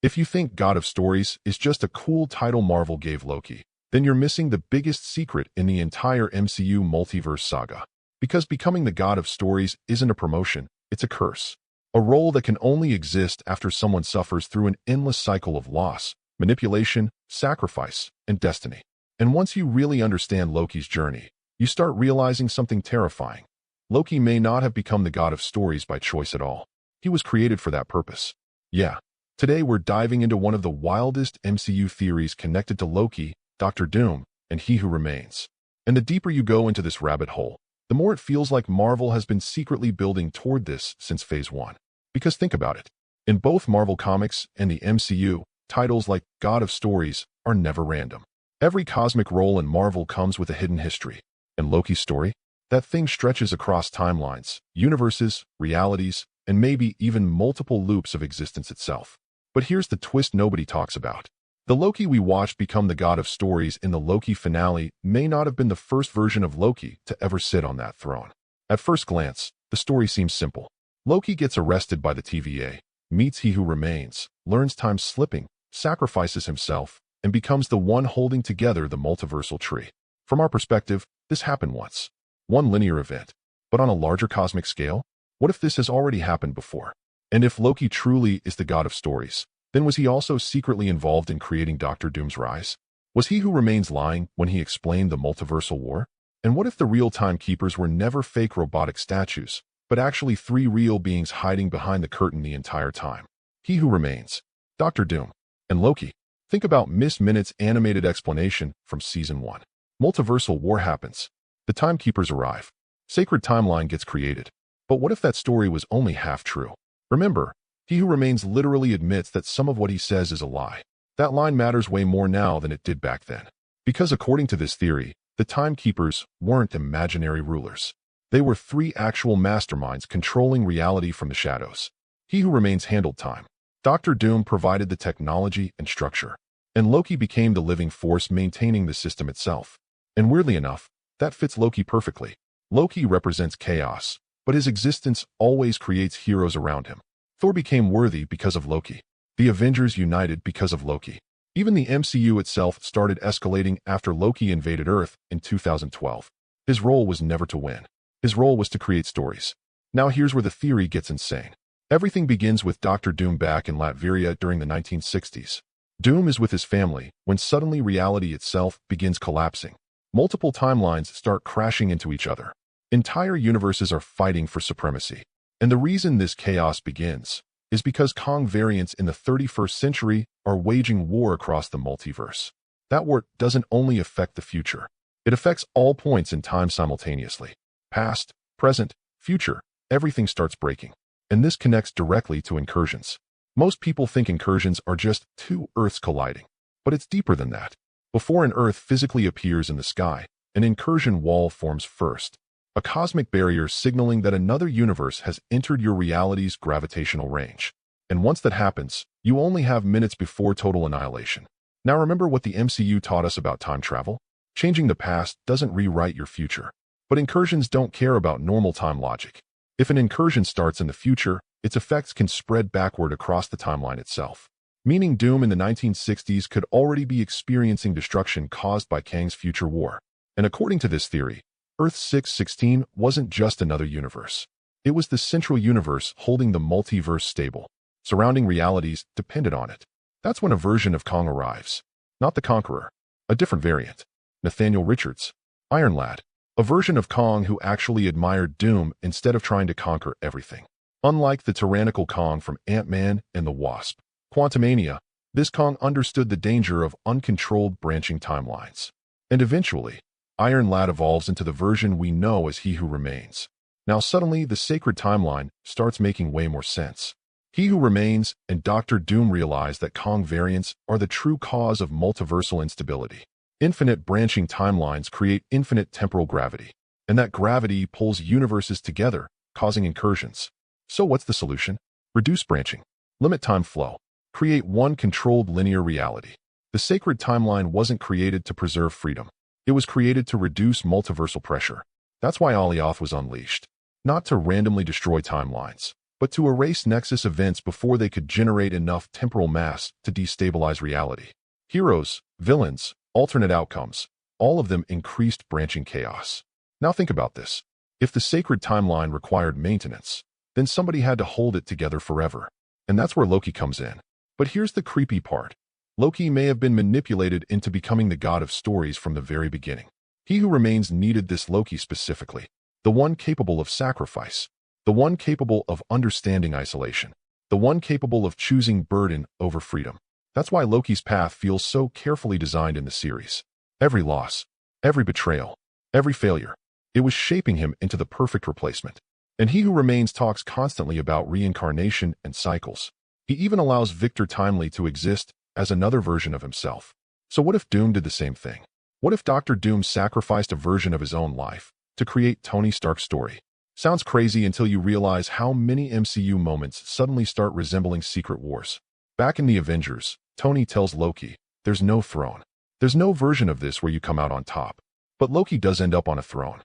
If you think God of Stories is just a cool title Marvel gave Loki, then you're missing the biggest secret in the entire MCU Multiverse Saga. Because becoming the God of Stories isn't a promotion, it's a curse. A role that can only exist after someone suffers through an endless cycle of loss, manipulation, sacrifice, and destiny. And once you really understand Loki's journey, you start realizing something terrifying. Loki may not have become the God of Stories by choice at all. He was created for that purpose. Yeah. Today we're diving into one of the wildest MCU theories connected to Loki, Dr. Doom, and He Who Remains. And the deeper you go into this rabbit hole, the more it feels like Marvel has been secretly building toward this since Phase 1. Because think about it. In both Marvel Comics and the MCU, titles like God of Stories are never random. Every cosmic role in Marvel comes with a hidden history. And Loki's story? That thing stretches across timelines, universes, realities, and maybe even multiple loops of existence itself. But here's the twist nobody talks about. The Loki we watched become the God of Stories in the Loki finale may not have been the first version of Loki to ever sit on that throne. At first glance, the story seems simple. Loki gets arrested by the TVA, meets He Who Remains, learns time's slipping, sacrifices himself, and becomes the one holding together the multiversal tree. From our perspective, this happened once. One linear event. But on a larger cosmic scale, what if this has already happened before? And if Loki truly is the God of Stories, then was he also secretly involved in creating Dr. Doom's rise? Was He Who Remains lying when he explained the multiversal war? And what if the real timekeepers were never fake robotic statues, but actually three real beings hiding behind the curtain the entire time? He Who Remains, Dr. Doom, and Loki. Think about Miss Minute's animated explanation from Season 1. Multiversal war happens. The timekeepers arrive. Sacred timeline gets created. But what if that story was only half true? Remember, He Who Remains literally admits that some of what he says is a lie. That line matters way more now than it did back then. Because according to this theory, the timekeepers weren't imaginary rulers. They were three actual masterminds controlling reality from the shadows. He Who Remains handled time. Dr. Doom provided the technology and structure. And Loki became the living force maintaining the system itself. And weirdly enough, that fits Loki perfectly. Loki represents chaos, but his existence always creates heroes around him. Thor became worthy because of Loki. The Avengers united because of Loki. Even the MCU itself started escalating after Loki invaded Earth in 2012. His role was never to win. His role was to create stories. Now here's where the theory gets insane. Everything begins with Dr. Doom back in Latveria during the 1960s. Doom is with his family when suddenly reality itself begins collapsing. Multiple timelines start crashing into each other. Entire universes are fighting for supremacy. And the reason this chaos begins is because Kang variants in the 31st century are waging war across the multiverse. That war doesn't only affect the future. It affects all points in time simultaneously. Past, present, future, everything starts breaking. And this connects directly to incursions. Most people think incursions are just two Earths colliding. But it's deeper than that. Before an Earth physically appears in the sky, an incursion wall forms first. A cosmic barrier signaling that another universe has entered your reality's gravitational range. And once that happens, you only have minutes before total annihilation. Now remember what the MCU taught us about time travel? Changing the past doesn't rewrite your future. But incursions don't care about normal time logic. If an incursion starts in the future, its effects can spread backward across the timeline itself. Meaning Doom in the 1960s could already be experiencing destruction caused by Kang's future war. And according to this theory, Earth 616 wasn't just another universe. It was the central universe holding the multiverse stable. Surrounding realities depended on it. That's when a version of Kang arrives. Not the Conqueror. A different variant. Nathaniel Richards. Iron Lad. A version of Kang who actually admired Doom instead of trying to conquer everything. Unlike the tyrannical Kang from Ant-Man and the Wasp. Quantumania, this Kang understood the danger of uncontrolled branching timelines. And eventually, Iron Lad evolves into the version we know as He Who Remains. Now suddenly, the sacred timeline starts making way more sense. He Who Remains and Dr. Doom realize that Kang variants are the true cause of multiversal instability. Infinite branching timelines create infinite temporal gravity, and that gravity pulls universes together, causing incursions. So what's the solution? Reduce branching. Limit time flow. Create one controlled linear reality. The sacred timeline wasn't created to preserve freedom. It was created to reduce multiversal pressure. That's why Alioth was unleashed. Not to randomly destroy timelines, but to erase Nexus events before they could generate enough temporal mass to destabilize reality. Heroes, villains, alternate outcomes, all of them increased branching chaos. Now think about this. If the sacred timeline required maintenance, then somebody had to hold it together forever. And that's where Loki comes in. But here's the creepy part. Loki may have been manipulated into becoming the god of stories from the very beginning. He Who Remains needed this Loki specifically, the one capable of sacrifice, the one capable of understanding isolation, the one capable of choosing burden over freedom. That's why Loki's path feels so carefully designed in the series. Every loss, every betrayal, every failure, it was shaping him into the perfect replacement. And He Who Remains talks constantly about reincarnation and cycles. He even allows Victor Timely to exist as another version of himself. So what if Doom did the same thing? What if Dr. Doom sacrificed a version of his own life to create Tony Stark's story? Sounds crazy until you realize how many MCU moments suddenly start resembling Secret Wars. Back in the Avengers, Tony tells Loki, there's no throne. There's no version of this where you come out on top. But Loki does end up on a throne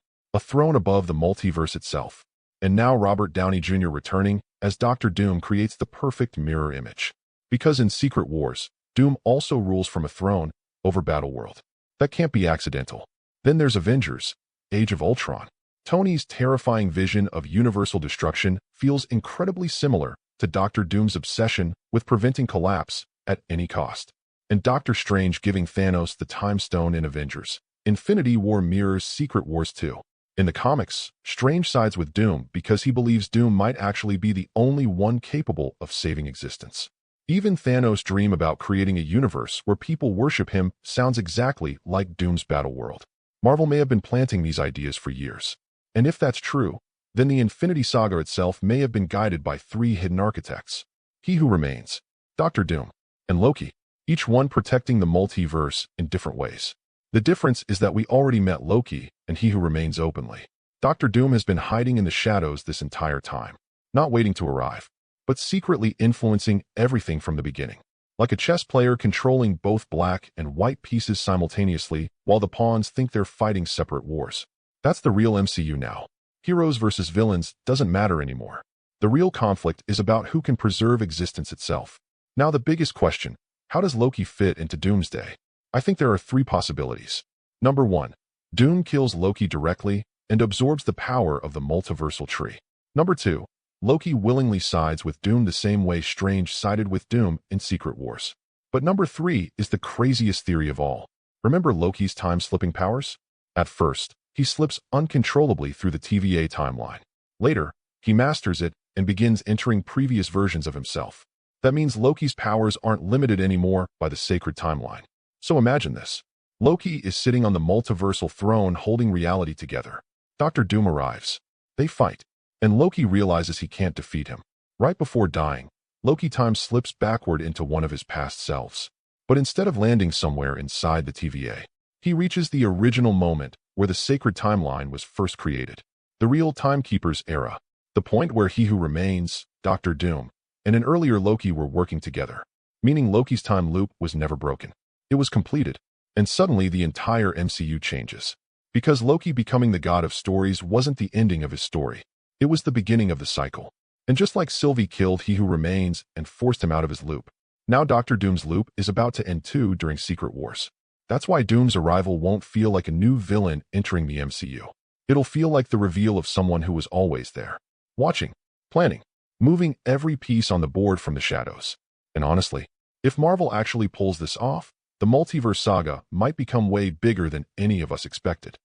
above the multiverse itself. And now Robert Downey Jr. returning as Dr. Doom creates the perfect mirror image. Because in Secret Wars, Doom also rules from a throne over Battleworld. That can't be accidental. Then there's Avengers, Age of Ultron. Tony's terrifying vision of universal destruction feels incredibly similar to Dr. Doom's obsession with preventing collapse at any cost. And Doctor Strange giving Thanos the Time Stone in Avengers. Infinity War mirrors Secret Wars 2. In the comics, Strange sides with Doom because he believes Doom might actually be the only one capable of saving existence. Even Thanos' dream about creating a universe where people worship him sounds exactly like Doom's Battleworld. Marvel may have been planting these ideas for years. And if that's true, then the Infinity Saga itself may have been guided by three hidden architects. He Who Remains, Dr. Doom, and Loki, each one protecting the multiverse in different ways. The difference is that we already met Loki and He Who Remains openly. Dr. Doom has been hiding in the shadows this entire time, not waiting to arrive, but secretly influencing everything from the beginning. Like a chess player controlling both black and white pieces simultaneously while the pawns think they're fighting separate wars. That's the real MCU now. Heroes versus villains doesn't matter anymore. The real conflict is about who can preserve existence itself. Now the biggest question, how does Loki fit into Doomsday? I think there are three possibilities. Number 1, Doom kills Loki directly and absorbs the power of the multiversal tree. Number 2, Loki willingly sides with Doom the same way Strange sided with Doom in Secret Wars. But number 3 is the craziest theory of all. Remember Loki's time-slipping powers? At first, he slips uncontrollably through the TVA timeline. Later, he masters it and begins entering previous versions of himself. That means Loki's powers aren't limited anymore by the sacred timeline. So imagine this. Loki is sitting on the multiversal throne holding reality together. Dr. Doom arrives. They fight. And Loki realizes he can't defeat him. Right before dying, Loki time slips backward into one of his past selves. But instead of landing somewhere inside the TVA, he reaches the original moment where the sacred timeline was first created. The real Timekeeper's era. The point where He Who Remains, Dr. Doom, and an earlier Loki were working together. Meaning Loki's time loop was never broken. It was completed. And suddenly the entire MCU changes. Because Loki becoming the god of stories wasn't the ending of his story. It was the beginning of the cycle. And just like Sylvie killed He Who Remains and forced him out of his loop, now Dr. Doom's loop is about to end too during Secret Wars. That's why Doom's arrival won't feel like a new villain entering the MCU. It'll feel like the reveal of someone who was always there. Watching, planning, moving every piece on the board from the shadows. And honestly, if Marvel actually pulls this off, the Multiverse Saga might become way bigger than any of us expected.